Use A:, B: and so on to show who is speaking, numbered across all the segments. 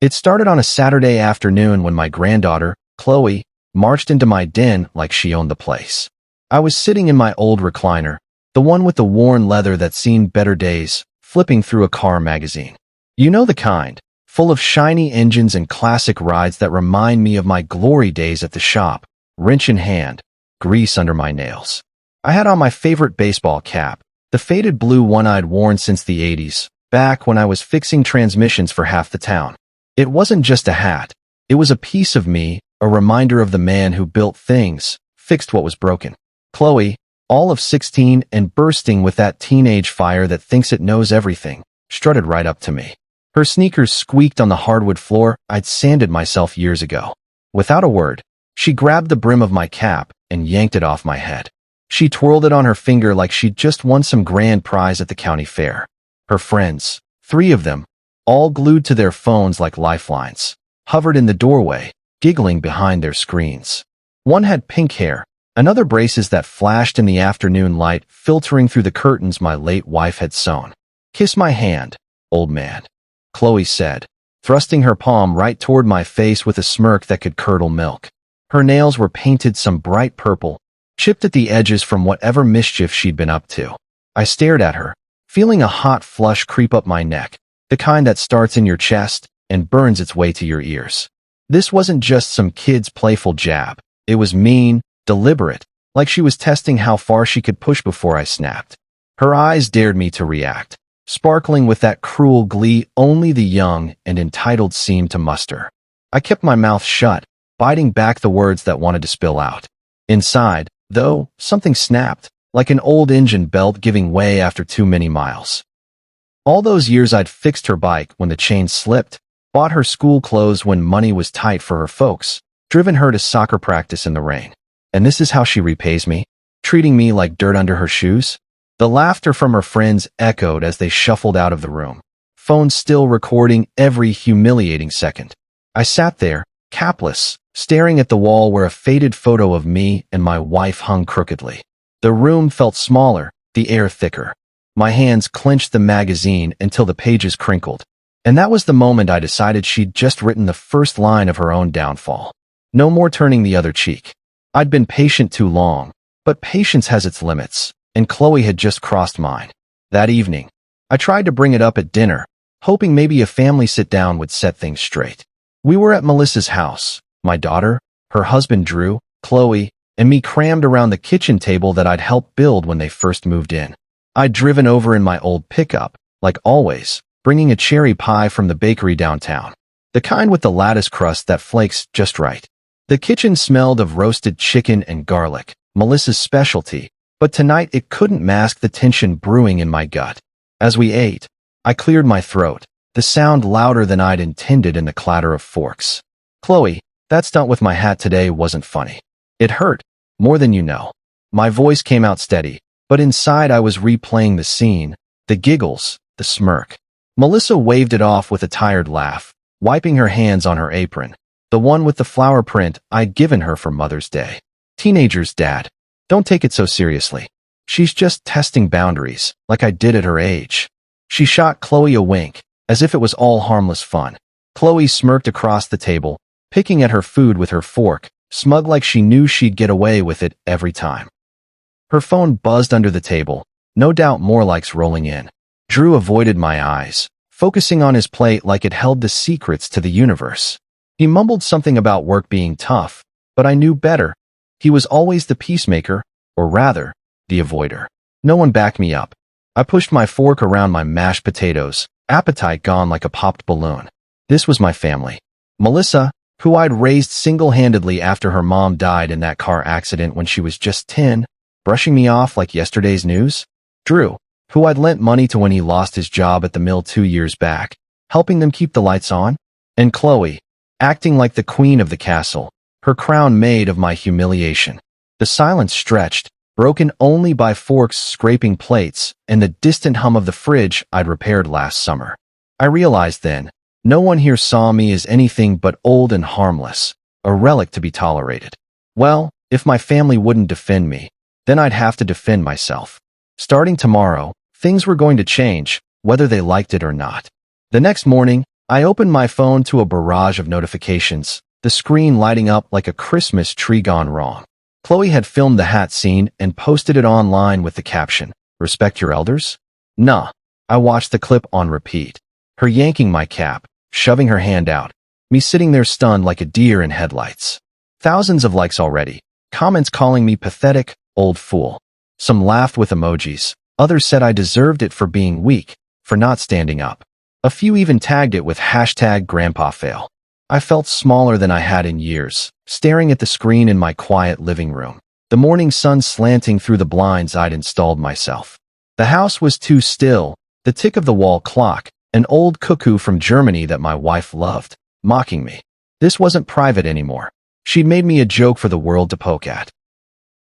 A: It started on a Saturday afternoon when my granddaughter, Chloe, marched into my den like she owned the place. I was sitting in my old recliner, the one with the worn leather that's seen better days, flipping through a car magazine. You know the kind, full of shiny engines and classic rides that remind me of my glory days at the shop, wrench in hand, grease under my nails. I had on my favorite baseball cap, the faded blue one I'd worn since the 80s, back when I was fixing transmissions for half the town. It wasn't just a hat. It was a piece of me, a reminder of the man who built things, fixed what was broken. Chloe, all of 16 and bursting with that teenage fire that thinks it knows everything, strutted right up to me. Her sneakers squeaked on the hardwood floor I'd sanded myself years ago. Without a word, she grabbed the brim of my cap and yanked it off my head. She twirled it on her finger like she'd just won some grand prize at the county fair. Her friends, 3 of them, all glued to their phones like lifelines, hovered in the doorway, giggling behind their screens. One had pink hair, another braces that flashed in the afternoon light filtering through the curtains my late wife had sewn. "Kiss my hand, old man," Chloe said, thrusting her palm right toward my face with a smirk that could curdle milk. Her nails were painted some bright purple, chipped at the edges from whatever mischief she'd been up to. I stared at her, feeling a hot flush creep up my neck, the kind that starts in your chest and burns its way to your ears. This wasn't just some kid's playful jab. It was mean, deliberate, like she was testing how far she could push before I snapped. Her eyes dared me to react, sparkling with that cruel glee only the young and entitled seem to muster. I kept my mouth shut, biting back the words that wanted to spill out. Inside, though, something snapped, like an old engine belt giving way after too many miles. All those years I'd fixed her bike when the chain slipped, bought her school clothes when money was tight for her folks, driven her to soccer practice in the rain. And this is how she repays me, treating me like dirt under her shoes? The laughter from her friends echoed as they shuffled out of the room, phones still recording every humiliating second. I sat there, capless, staring at the wall where a faded photo of me and my wife hung crookedly. The room felt smaller, the air thicker. My hands clenched the magazine until the pages crinkled. And that was the moment I decided she'd just written the first line of her own downfall. No more turning the other cheek. I'd been patient too long, but patience has its limits, and Chloe had just crossed mine. That evening, I tried to bring it up at dinner, hoping maybe a family sit-down would set things straight. We were at Melissa's house, my daughter, her husband Drew, Chloe, and me crammed around the kitchen table that I'd helped build when they first moved in. I'd driven over in my old pickup, like always, bringing a cherry pie from the bakery downtown, the kind with the lattice crust that flakes just right. The kitchen smelled of roasted chicken and garlic, Melissa's specialty, but tonight it couldn't mask the tension brewing in my gut. As we ate, I cleared my throat, the sound louder than I'd intended in the clatter of forks. "Chloe, that stunt with my hat today wasn't funny. It hurt, more than you know." My voice came out steady, but inside I was replaying the scene, the giggles, the smirk. Melissa waved it off with a tired laugh, wiping her hands on her apron, the one with the flower print I'd given her for Mother's Day. "Teenagers, Dad. Don't take it so seriously. She's just testing boundaries, like I did at her age." She shot Chloe a wink, as if it was all harmless fun. Chloe smirked across the table, picking at her food with her fork, smug like she knew she'd get away with it every time. Her phone buzzed under the table, no doubt more likes rolling in. Drew avoided my eyes, focusing on his plate like it held the secrets to the universe. He mumbled something about work being tough, but I knew better. He was always the peacemaker, or rather, the avoider. No one backed me up. I pushed my fork around my mashed potatoes, appetite gone like a popped balloon. This was my family. Melissa, who I'd raised single-handedly after her mom died in that car accident when she was just 10, brushing me off like yesterday's news. Drew, who I'd lent money to when he lost his job at the mill 2 years back, helping them keep the lights on. And Chloe, acting like the queen of the castle, her crown made of my humiliation. The silence stretched, broken only by forks scraping plates and the distant hum of the fridge I'd repaired last summer. I realized then, no one here saw me as anything but old and harmless, a relic to be tolerated. Well, if my family wouldn't defend me, then I'd have to defend myself. Starting tomorrow, things were going to change, whether they liked it or not. The next morning, I opened my phone to a barrage of notifications, the screen lighting up like a Christmas tree gone wrong. Chloe had filmed the hat scene and posted it online with the caption, "Respect your elders?" Nah. I watched the clip on repeat. Her yanking my cap, shoving her hand out, me sitting there stunned like a deer in headlights. Thousands of likes already, comments calling me pathetic, old fool. Some laughed with emojis, others said I deserved it for being weak, for not standing up. A few even tagged it with hashtag #GrandpaFail. I felt smaller than I had in years, staring at the screen in my quiet living room, the morning sun slanting through the blinds I'd installed myself. The house was too still, the tick of the wall clock, an old cuckoo from Germany that my wife loved, mocking me. This wasn't private anymore. She'd made me a joke for the world to poke at.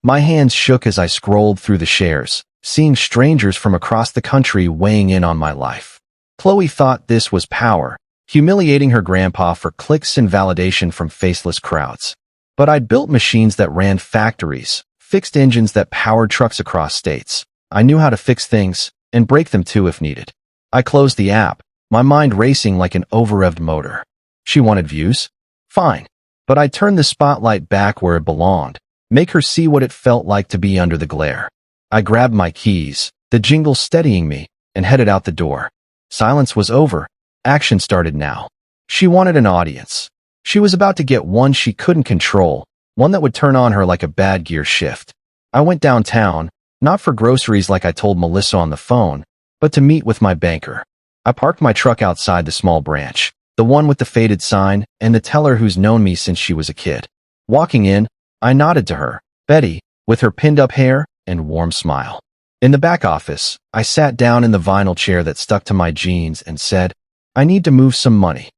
A: My hands shook as I scrolled through the shares, seeing strangers from across the country weighing in on my life. Chloe thought this was power, humiliating her grandpa for clicks and validation from faceless crowds. But I'd built machines that ran factories, fixed engines that powered trucks across states. I knew how to fix things, and break them too if needed. I closed the app, my mind racing like an over-revved motor. She wanted views? Fine. But I turned the spotlight back where it belonged, make her see what it felt like to be under the glare. I grabbed my keys, the jingle steadying me, and headed out the door. Silence was over. Action started now. She wanted an audience. She was about to get one she couldn't control, one that would turn on her like a bad gear shift. I went downtown, not for groceries like I told Melissa on the phone, but to meet with my banker. I parked my truck outside the small branch, the one with the faded sign and the teller who's known me since she was a kid. Walking in, I nodded to her, Betty, with her pinned-up hair and warm smile. In the back office, I sat down in the vinyl chair that stuck to my jeans and said, "I need to move some money."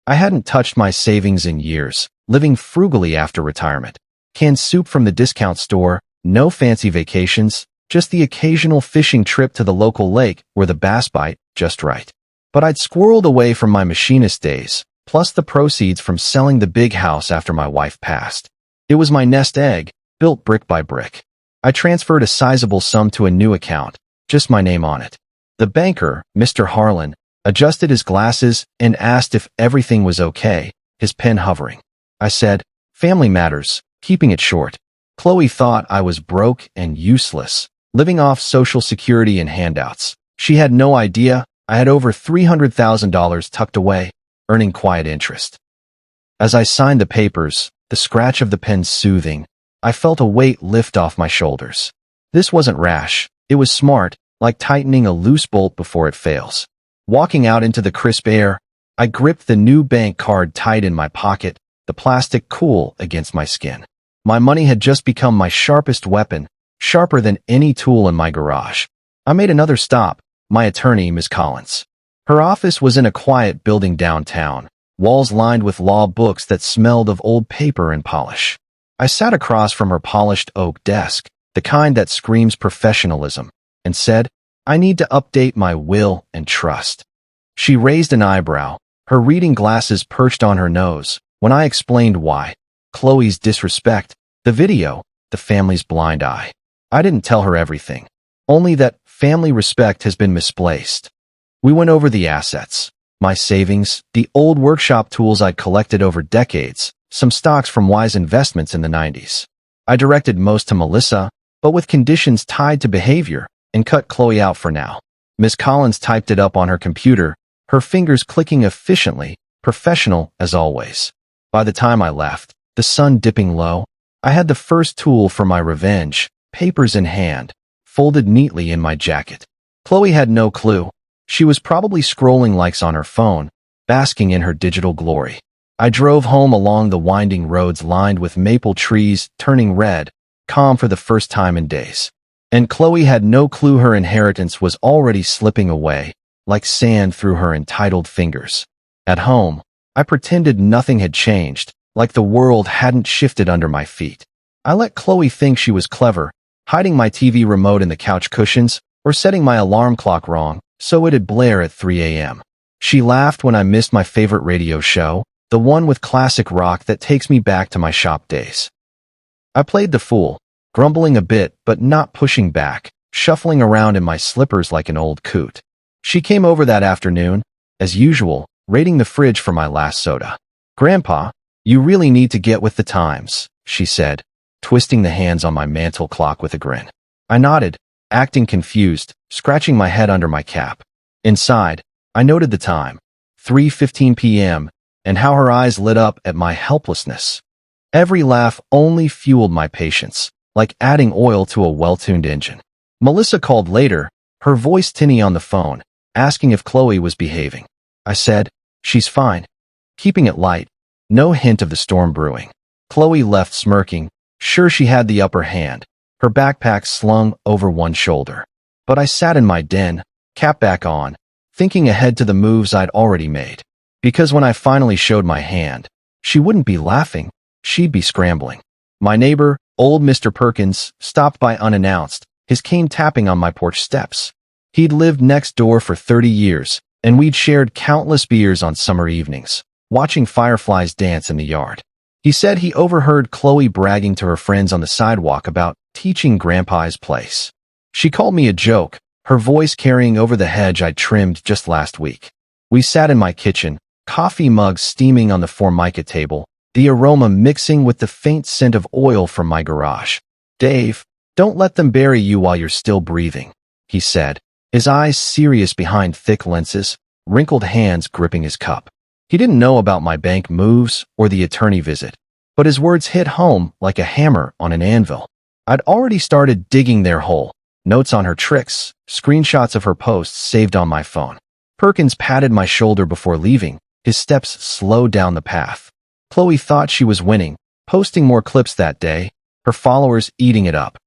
A: I hadn't touched my savings in years, living frugally after retirement. Canned soup from the discount store, no fancy vacations, just the occasional fishing trip to the local lake where the bass bite just right. But I'd squirreled away from my machinist days, plus the proceeds from selling the big house after my wife passed. It was my nest egg, built brick by brick. I transferred a sizable sum to a new account, just my name on it. The banker, Mr. Harlan, adjusted his glasses and asked if everything was okay, his pen hovering. I said, "Family matters," keeping it short. Chloe thought I was broke and useless, living off Social Security and handouts. She had no idea I had over $300,000 tucked away, earning quiet interest. As I signed the papers, the scratch of the pen soothing, I felt a weight lift off my shoulders. This wasn't rash, it was smart, like tightening a loose bolt before it fails. Walking out into the crisp air, I gripped the new bank card tight in my pocket, the plastic cool against my skin. My money had just become my sharpest weapon, sharper than any tool in my garage. I made another stop, my attorney, Ms. Collins. Her office was in a quiet building downtown, walls lined with law books that smelled of old paper and polish. I sat across from her polished oak desk, the kind that screams professionalism, and said, "I need to update my will and trust." She raised an eyebrow, her reading glasses perched on her nose, when I explained why. Chloe's disrespect, the video, the family's blind eye. I didn't tell her everything, only that family respect has been misplaced. We went over the assets, my savings, the old workshop tools I'd collected over decades, some stocks from wise investments in the 90s. I directed most to Melissa, but with conditions tied to behavior, and cut Chloe out for now. Ms. Collins typed it up on her computer, her fingers clicking efficiently, professional as always. By the time I left, the sun dipping low, I had the first tool for my revenge, papers in hand, folded neatly in my jacket. Chloe had no clue. She was probably scrolling likes on her phone, basking in her digital glory. I drove home along the winding roads lined with maple trees turning red, calm for the first time in days. And Chloe had no clue her inheritance was already slipping away, like sand through her entitled fingers. At home, I pretended nothing had changed, like the world hadn't shifted under my feet. I let Chloe think she was clever, hiding my TV remote in the couch cushions or setting my alarm clock wrong so it'd blare at 3 a.m. She laughed when I missed my favorite radio show, the one with classic rock that takes me back to my shop days. I played the fool, grumbling a bit but not pushing back, shuffling around in my slippers like an old coot. She came over that afternoon, as usual, raiding the fridge for my last soda. "Grandpa, you really need to get with the times," she said, twisting the hands on my mantel clock with a grin. I nodded, acting confused, scratching my head under my cap. Inside, I noted the time, 3:15 p.m., and how her eyes lit up at my helplessness. Every laugh only fueled my patience, like adding oil to a well-tuned engine. Melissa called later, her voice tinny on the phone, asking if Chloe was behaving. I said, "She's fine," keeping it light, no hint of the storm brewing. Chloe left smirking, sure she had the upper hand, her backpack slung over one shoulder. But I sat in my den, cap back on, thinking ahead to the moves I'd already made. Because when I finally showed my hand, she wouldn't be laughing, she'd be scrambling. My neighbor, old Mr. Perkins, stopped by unannounced, his cane tapping on my porch steps. He'd lived next door for 30 years, and we'd shared countless beers on summer evenings, watching fireflies dance in the yard. He said he overheard Chloe bragging to her friends on the sidewalk about teaching Grandpa's place. She called me a joke, her voice carrying over the hedge I'd trimmed just last week. We sat in my kitchen, coffee mugs steaming on the Formica table, the aroma mixing with the faint scent of oil from my garage. "Dave, don't let them bury you while you're still breathing," he said, his eyes serious behind thick lenses, wrinkled hands gripping his cup. He didn't know about my bank moves or the attorney visit, but his words hit home like a hammer on an anvil. I'd already started digging their hole, notes on her tricks, screenshots of her posts saved on my phone. Perkins patted my shoulder before leaving, his steps slowed down the path. Chloe thought she was winning, posting more clips that day, her followers eating it up.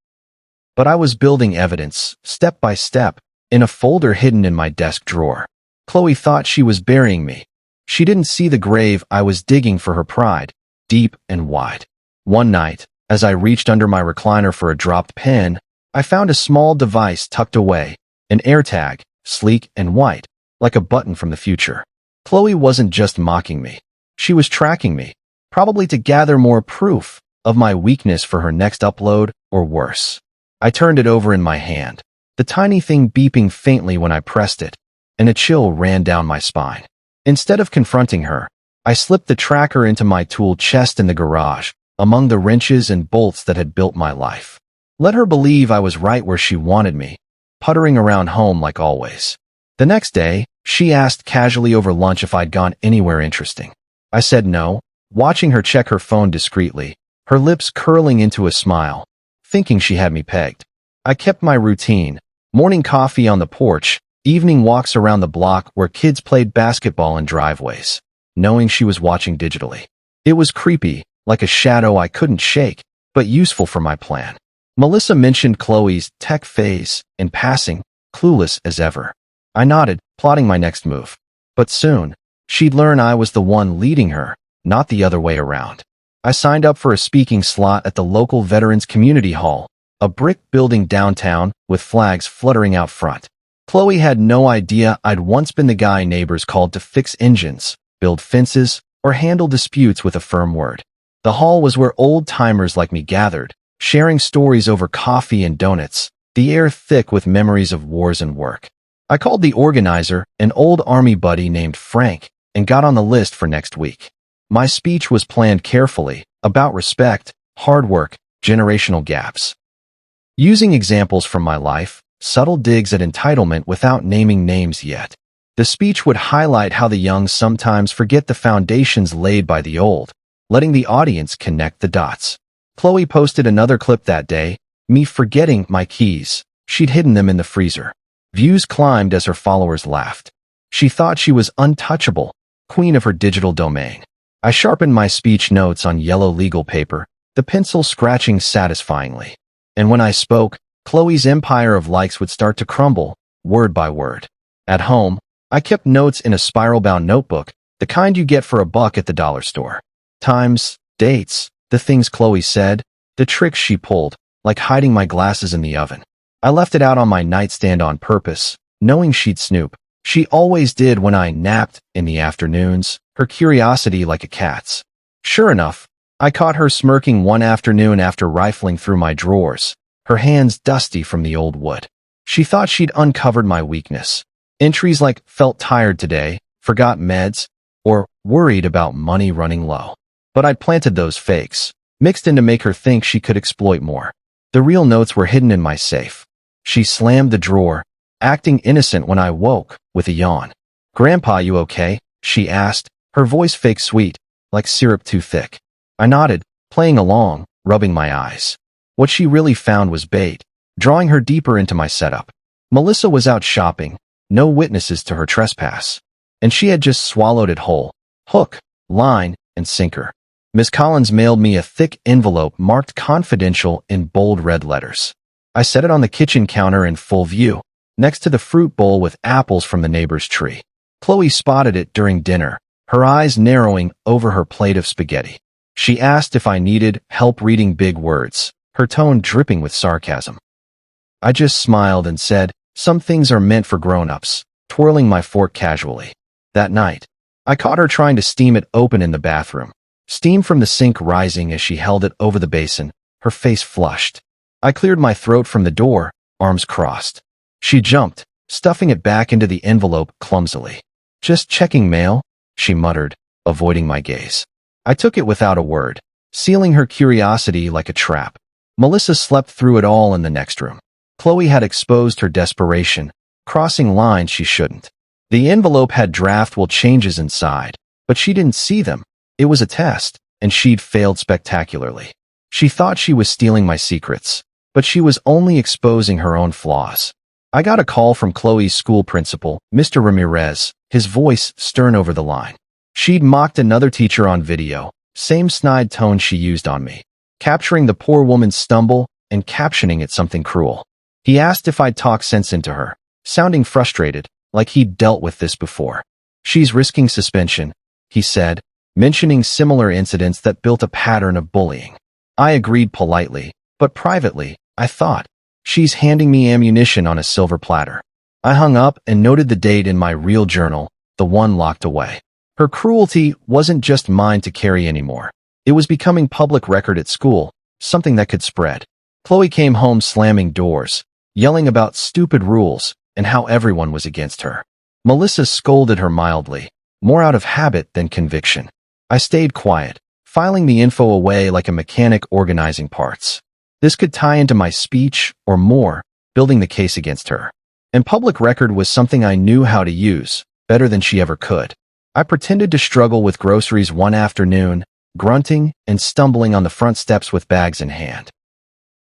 A: But I was building evidence, step by step, in a folder hidden in my desk drawer. Chloe thought she was burying me. She didn't see the grave I was digging for her pride, deep and wide. One night, as I reached under my recliner for a dropped pen, I found a small device tucked away, an AirTag, sleek and white, like a button from the future. Chloe wasn't just mocking me. She was tracking me, probably to gather more proof of my weakness for her next upload or worse. I turned it over in my hand, the tiny thing beeping faintly when I pressed it, and a chill ran down my spine. Instead of confronting her, I slipped the tracker into my tool chest in the garage, among the wrenches and bolts that had built my life. Let her believe I was right where she wanted me, puttering around home like always. The next day, she asked casually over lunch if I'd gone anywhere interesting. I said no, watching her check her phone discreetly, her lips curling into a smile, thinking she had me pegged. I kept my routine, morning coffee on the porch, evening walks around the block where kids played basketball in driveways, knowing she was watching digitally. It was creepy, like a shadow I couldn't shake, but useful for my plan. Melissa mentioned Chloe's tech phase, in passing, clueless as ever. I nodded, plotting my next move. But soon, she'd learn I was the one leading her, not the other way around. I signed up for a speaking slot at the local Veterans Community Hall, a brick building downtown with flags fluttering out front. Chloe had no idea I'd once been the guy neighbors called to fix engines, build fences, or handle disputes with a firm word. The hall was where old-timers like me gathered, sharing stories over coffee and donuts, the air thick with memories of wars and work. I called the organizer, an old army buddy named Frank, and got on the list for next week. My speech was planned carefully, about respect, hard work, generational gaps. Using examples from my life, subtle digs at entitlement without naming names yet. The speech would highlight how the young sometimes forget the foundations laid by the old, letting the audience connect the dots. Chloe posted another clip that day, me forgetting my keys. She'd hidden them in the freezer. Views climbed as her followers laughed. She thought she was untouchable, queen of her digital domain. I sharpened my speech notes on yellow legal paper, the pencil scratching satisfyingly. And when I spoke, Chloe's empire of likes would start to crumble, word by word. At home, I kept notes in a spiral-bound notebook, the kind you get for $1 at the dollar store. Times, dates, the things Chloe said, the tricks she pulled, like hiding my glasses in the oven. I left it out on my nightstand on purpose, knowing she'd snoop. She always did when I napped in the afternoons, her curiosity like a cat's. Sure enough, I caught her smirking one afternoon after rifling through my drawers, her hands dusty from the old wood. She thought she'd uncovered my weakness. Entries like, felt tired today, forgot meds, or worried about money running low. But I'd planted those fakes, mixed in to make her think she could exploit more. The real notes were hidden in my safe. She slammed the drawer, acting innocent when I woke, with a yawn. "Grandpa, you okay?" she asked, her voice fake sweet, like syrup too thick. I nodded, playing along, rubbing my eyes. What she really found was bait, drawing her deeper into my setup. Melissa was out shopping, no witnesses to her trespass. And she had just swallowed it whole, hook, line, and sinker. Miss Collins mailed me a thick envelope marked confidential in bold red letters. I set it on the kitchen counter in full view, next to the fruit bowl with apples from the neighbor's tree. Chloe spotted it during dinner, her eyes narrowing over her plate of spaghetti. She asked if I needed help reading big words, her tone dripping with sarcasm. I just smiled and said, "Some things are meant for grown-ups," twirling my fork casually. That night, I caught her trying to steam it open in the bathroom, steam from the sink rising as she held it over the basin, her face flushed. I cleared my throat from the door, arms crossed. She jumped, stuffing it back into the envelope clumsily. "Just checking mail," she muttered, avoiding my gaze. I took it without a word, sealing her curiosity like a trap. Melissa slept through it all in the next room. Chloe had exposed her desperation, crossing lines she shouldn't. The envelope had draft will changes inside, but she didn't see them. It was a test, and she'd failed spectacularly. She thought she was stealing my secrets, but she was only exposing her own flaws. I got a call from Chloe's school principal, Mr. Ramirez, his voice stern over the line. She'd mocked another teacher on video, same snide tone she used on me, capturing the poor woman's stumble and captioning it something cruel. He asked if I'd talk sense into her, sounding frustrated, like he'd dealt with this before. "She's risking suspension," he said, mentioning similar incidents that built a pattern of bullying. I agreed politely, but privately, I thought, "She's handing me ammunition on a silver platter." I hung up and noted the date in my real journal, the one locked away. Her cruelty wasn't just mine to carry anymore. It was becoming public record at school, something that could spread. Chloe came home slamming doors, yelling about stupid rules and how everyone was against her. Melissa scolded her mildly, more out of habit than conviction. I stayed quiet, filing the info away like a mechanic organizing parts. This could tie into my speech or more, building the case against her. And public record was something I knew how to use, better than she ever could. I pretended to struggle with groceries one afternoon, grunting and stumbling on the front steps with bags in hand.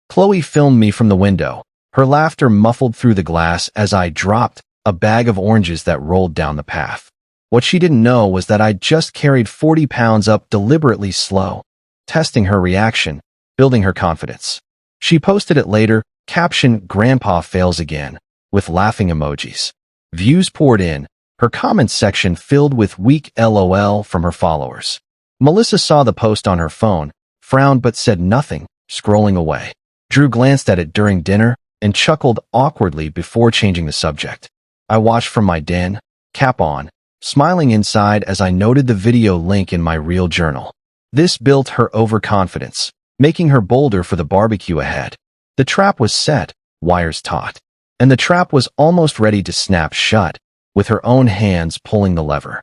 A: Chloe filmed me from the window, her laughter muffled through the glass as I dropped a bag of oranges that rolled down the path. What she didn't know was that I'd just carried 40 pounds up deliberately slow, testing her reaction, building her confidence. She posted it later, caption "Grandpa fails again," with laughing emojis. Views poured in, her comments section filled with weak LOL from her followers. Melissa saw the post on her phone, frowned but said nothing, scrolling away. Drew glanced at it during dinner and chuckled awkwardly before changing the subject. I watched from my den, cap on, smiling inside as I noted the video link in my real journal. This built her overconfidence, making her bolder for the barbecue ahead. The trap was set, wires taut, and the trap was almost ready to snap shut, with her own hands pulling the lever.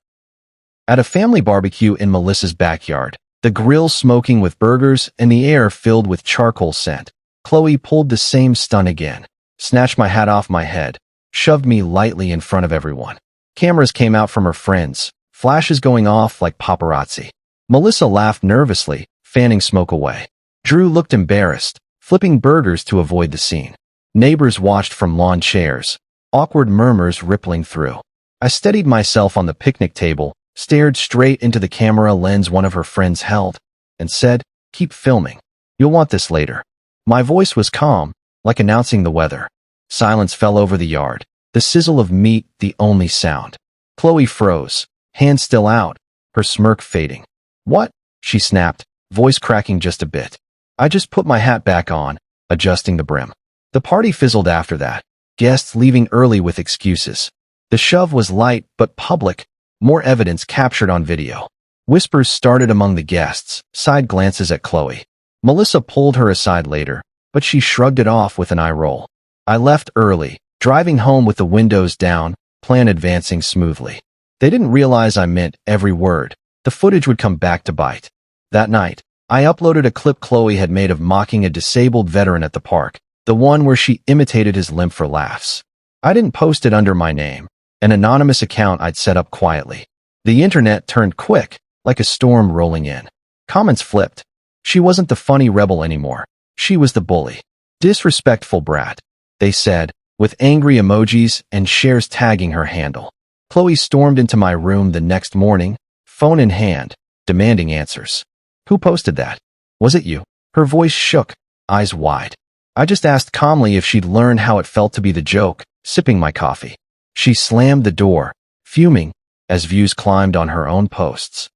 A: At a family barbecue in Melissa's backyard, the grill smoking with burgers and the air filled with charcoal scent, Chloe pulled the same stunt again, snatched my hat off my head, shoved me lightly in front of everyone. Cameras came out from her friends, flashes going off like paparazzi. Melissa laughed nervously, fanning smoke away. Drew looked embarrassed, flipping burgers to avoid the scene. Neighbors watched from lawn chairs, awkward murmurs rippling through. I steadied myself on the picnic table, stared straight into the camera lens one of her friends held, and said, "Keep filming. You'll want this later." My voice was calm, like announcing the weather. Silence fell over the yard, the sizzle of meat the only sound. Chloe froze, hand still out, her smirk fading. "What?" she snapped, voice cracking just a bit. I just put my hat back on, adjusting the brim. The party fizzled after that, guests leaving early with excuses. The shove was light but public, more evidence captured on video. Whispers started among the guests, side glances at Chloe. Melissa pulled her aside later, but she shrugged it off with an eye roll. I left early, driving home with the windows down, plan advancing smoothly. They didn't realize I meant every word. The footage would come back to bite. That night, I uploaded a clip Chloe had made of mocking a disabled veteran at the park, the one where she imitated his limp for laughs. I didn't post it under my name, an anonymous account I'd set up quietly. The internet turned quick, like a storm rolling in. Comments flipped. She wasn't the funny rebel anymore. She was the bully. Disrespectful brat, they said, with angry emojis and shares tagging her handle. Chloe stormed into my room the next morning, phone in hand, demanding answers. Who posted that? Was it you? Her voice shook, eyes wide. I just asked calmly if she'd learned how it felt to be the joke, sipping my coffee. She slammed the door, fuming, as views climbed on her own posts.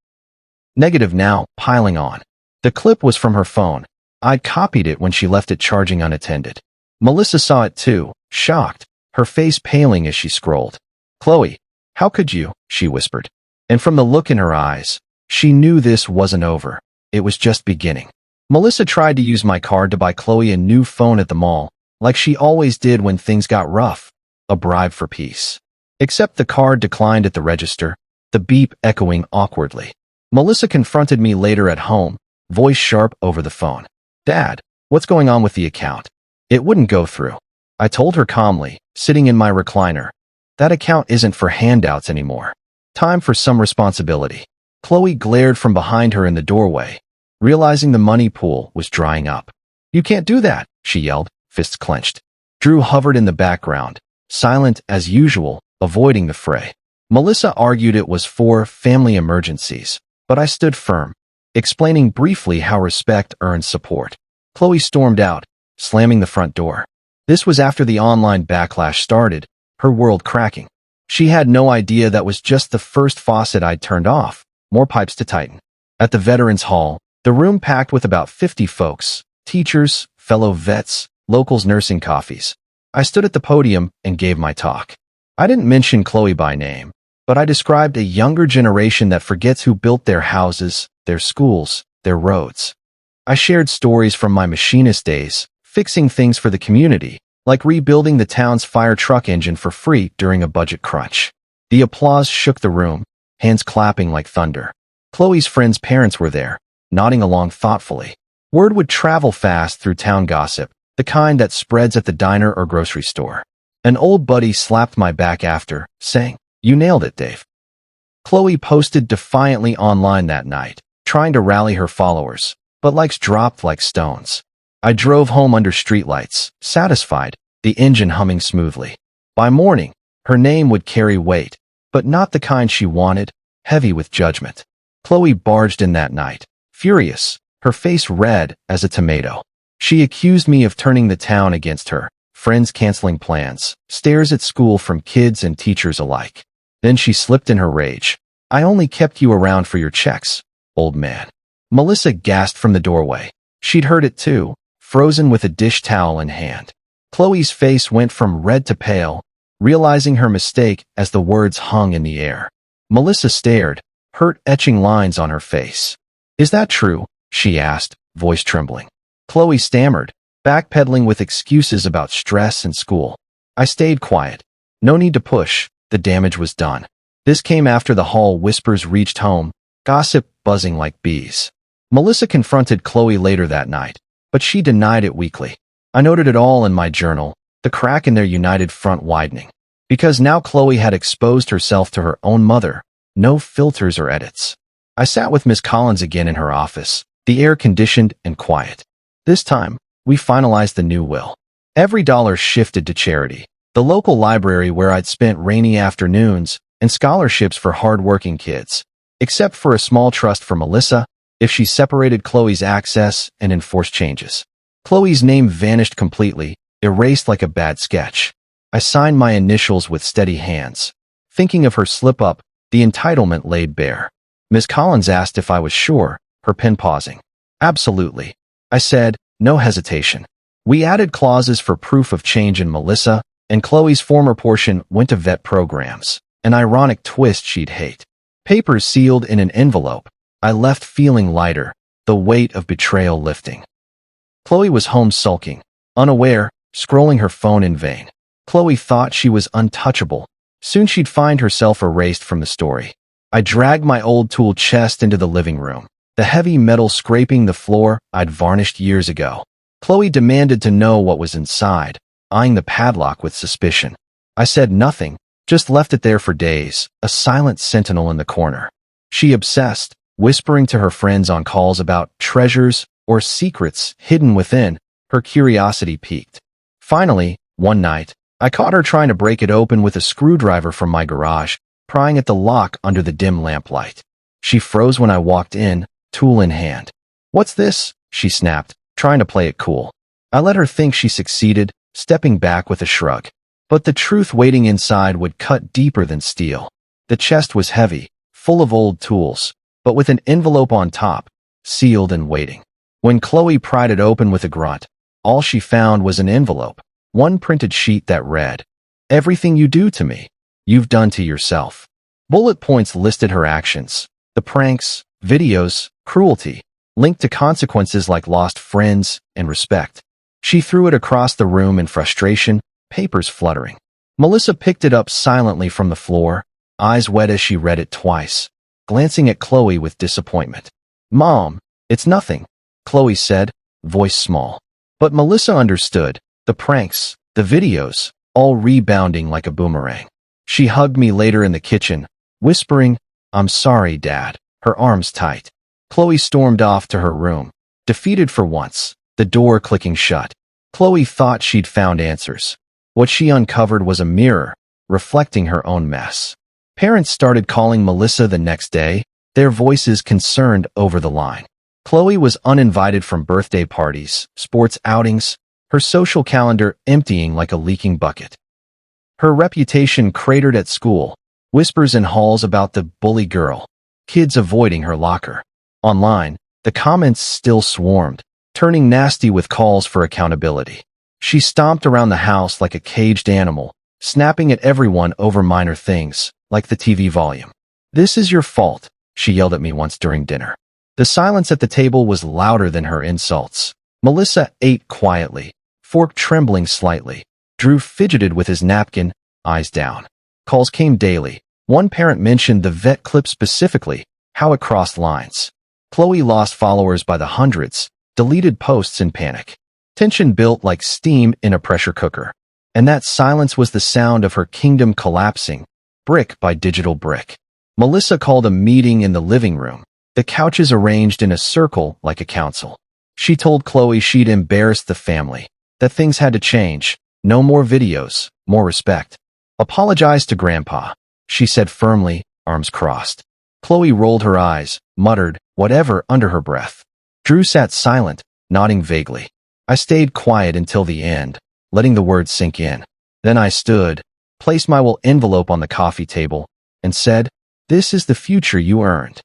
A: Negative now, piling on. The clip was from her phone. I'd copied it when she left it charging unattended. Melissa saw it too, shocked, her face paling as she scrolled. Chloe, how could you? She whispered. And from the look in her eyes, she knew this wasn't over. It was just beginning. Melissa tried to use my card to buy Chloe a new phone at the mall, like she always did when things got rough, a bribe for peace. Except the card declined at the register, the beep echoing awkwardly. Melissa confronted me later at home, voice sharp over the phone. Dad, what's going on with the account? It wouldn't go through. I told her calmly, sitting in my recliner. That account isn't for handouts anymore. Time for some responsibility. Chloe glared from behind her in the doorway, realizing the money pool was drying up. You can't do that, she yelled, fists clenched. Drew hovered in the background, silent as usual, avoiding the fray. Melissa argued it was for family emergencies, but I stood firm, explaining briefly how respect earns support. Chloe stormed out, slamming the front door. This was after the online backlash started, her world cracking. She had no idea that was just the first faucet I'd turned off, more pipes to tighten. At the Veterans Hall, the room packed with about 50 folks, teachers, fellow vets, locals nursing coffees. I stood at the podium and gave my talk. I didn't mention Chloe by name, but I described a younger generation that forgets who built their houses, their schools, their roads. I shared stories from my machinist days, fixing things for the community, like rebuilding the town's fire truck engine for free during a budget crunch. The applause shook the room, hands clapping like thunder. Chloe's friends' parents were there, nodding along thoughtfully. Word would travel fast through town gossip, the kind that spreads at the diner or grocery store. An old buddy slapped my back after, saying, "You nailed it, Dave." Chloe posted defiantly online that night, trying to rally her followers, but likes dropped like stones. I drove home under streetlights, satisfied, the engine humming smoothly. By morning, her name would carry weight, but not the kind she wanted, heavy with judgment. Chloe barged in that night, furious, her face red as a tomato. She accused me of turning the town against her, friends canceling plans, stares at school from kids and teachers alike. Then she slipped in her rage. "I only kept you around for your checks, old man." Melissa gasped from the doorway. She'd heard it too, frozen with a dish towel in hand. Chloe's face went from red to pale, realizing her mistake as the words hung in the air. Melissa stared, hurt etching lines on her face. "Is that true?" she asked, voice trembling. Chloe stammered, backpedaling with excuses about stress and school. I stayed quiet. No need to push, the damage was done. This came after the hall whispers reached home, gossip buzzing like bees. Melissa confronted Chloe later that night, but she denied it weakly. I noted it all in my journal, the crack in their united front widening. Because now Chloe had exposed herself to her own mother, no filters or edits. I sat with Miss Collins again in her office, the air conditioned and quiet. This time, we finalized the new will. Every dollar shifted to charity, the local library where I'd spent rainy afternoons, and scholarships for hard-working kids, except for a small trust for Melissa, if she separated Chloe's access and enforced changes. Chloe's name vanished completely, erased like a bad sketch. I signed my initials with steady hands. Thinking of her slip-up, the entitlement laid bare. Miss Collins asked if I was sure, her pen pausing. "Absolutely," I said, no hesitation. We added clauses for proof of change in Melissa, and Chloe's former portion went to vet programs, an ironic twist she'd hate. Papers sealed in an envelope. I left feeling lighter, the weight of betrayal lifting. Chloe was home sulking, unaware, scrolling her phone in vain. Chloe thought she was untouchable, Soon she'd find herself erased from the story. I dragged my old tool chest into the living room, the heavy metal scraping the floor I'd varnished years ago. Chloe demanded to know what was inside, eyeing the padlock with suspicion. I said nothing, just left it there for days, a silent sentinel in the corner. She obsessed, whispering to her friends on calls about treasures or secrets hidden within. Her curiosity piqued. Finally, one night, I caught her trying to break it open with a screwdriver from my garage, prying at the lock under the dim lamplight. She froze when I walked in, tool in hand. "What's this?" she snapped, trying to play it cool. I let her think she succeeded, stepping back with a shrug. But the truth waiting inside would cut deeper than steel. The chest was heavy, full of old tools, but with an envelope on top, sealed and waiting. When Chloe pried it open with a grunt, all she found was an envelope, one printed sheet that read, "Everything you do to me, you've done to yourself." Bullet points listed her actions, the pranks, videos, cruelty, linked to consequences like lost friends and respect. She threw it across the room in frustration, papers fluttering. Melissa picked it up silently from the floor, eyes wet as she read it twice, glancing at Chloe with disappointment. "Mom, it's nothing," Chloe said, voice small. But Melissa understood, the pranks, the videos, all rebounding like a boomerang. She hugged me later in the kitchen, whispering, "I'm sorry, Dad," her arms tight. Chloe stormed off to her room, defeated for once, the door clicking shut. Chloe thought she'd found answers. What she uncovered was a mirror, reflecting her own mess. Parents started calling Melissa the next day, their voices concerned over the line. Chloe was uninvited from birthday parties, sports outings, her social calendar emptying like a leaking bucket. Her reputation cratered at school, whispers in halls about the bully girl, kids avoiding her locker. Online, the comments still swarmed, turning nasty with calls for accountability. She stomped around the house like a caged animal, snapping at everyone over minor things, like the TV volume. "This is your fault," she yelled at me once during dinner. The silence at the table was louder than her insults. Melissa ate quietly, fork trembling slightly. Drew fidgeted with his napkin, eyes down. Calls came daily. One parent mentioned the vet clip specifically, how it crossed lines. Chloe lost followers by the hundreds, deleted posts in panic. Tension built like steam in a pressure cooker. And that silence was the sound of her kingdom collapsing, brick by digital brick. Melissa called a meeting in the living room, the couches arranged in a circle like a council. She told Chloe she'd embarrassed the family, that things had to change, no more videos, more respect. "Apologize to Grandpa," she said firmly, arms crossed. Chloe rolled her eyes, muttered, "Whatever," under her breath. Drew sat silent, nodding vaguely. I stayed quiet until the end, letting the words sink in. Then I stood, placed my will envelope on the coffee table, and said, "This is the future you earned."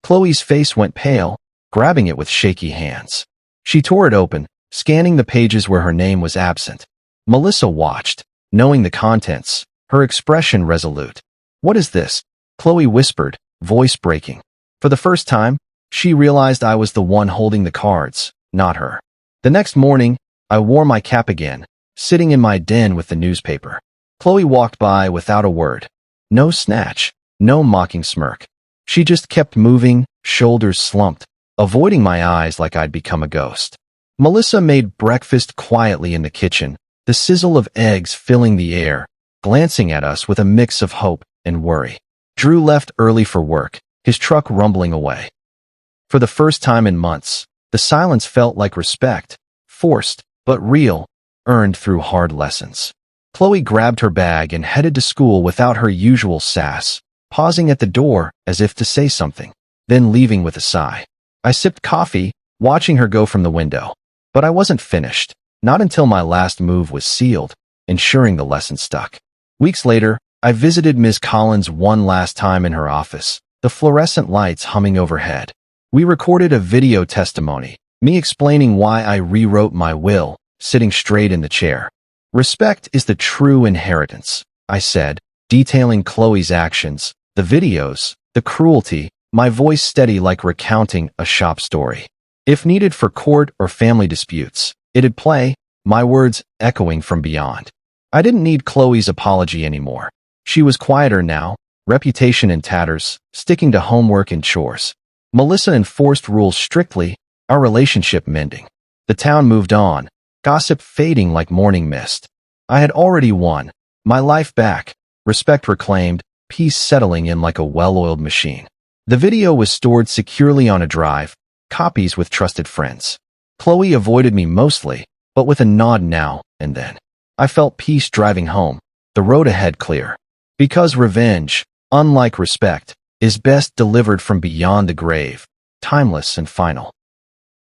A: Chloe's face went pale, grabbing it with shaky hands. She tore it open, scanning the pages where her name was absent. Melissa watched, knowing the contents, her expression resolute. "What is this?" Chloe whispered, voice breaking. For the first time, she realized I was the one holding the cards, not her. The next morning, I wore my cap again, sitting in my den with the newspaper. Chloe walked by without a word. No snatch, no mocking smirk. She just kept moving, shoulders slumped, avoiding my eyes like I'd become a ghost. Melissa made breakfast quietly in the kitchen, the sizzle of eggs filling the air, glancing at us with a mix of hope and worry. Drew left early for work, his truck rumbling away. For the first time in months, the silence felt like respect, forced, but real, earned through hard lessons. Chloe grabbed her bag and headed to school without her usual sass, pausing at the door as if to say something, then leaving with a sigh. I sipped coffee, watching her go from the window. But I wasn't finished, not until my last move was sealed, ensuring the lesson stuck. Weeks later, I visited Ms. Collins one last time in her office, the fluorescent lights humming overhead. We recorded a video testimony, me explaining why I rewrote my will, sitting straight in the chair. "Respect is the true inheritance," I said, detailing Chloe's actions, the videos, the cruelty, my voice steady like recounting a shop story. If needed for court or family disputes, it'd play, my words echoing from beyond. I didn't need Chloe's apology anymore. She was quieter now, reputation in tatters, sticking to homework and chores. Melissa enforced rules strictly, our relationship mending. The town moved on, gossip fading like morning mist. I had already won, my life back, respect reclaimed, peace settling in like a well-oiled machine. The video was stored securely on a drive, copies with trusted friends. Chloe avoided me mostly, but with a nod now and then. I felt peace driving home, the road ahead clear. Because revenge, unlike respect, is best delivered from beyond the grave, timeless and final.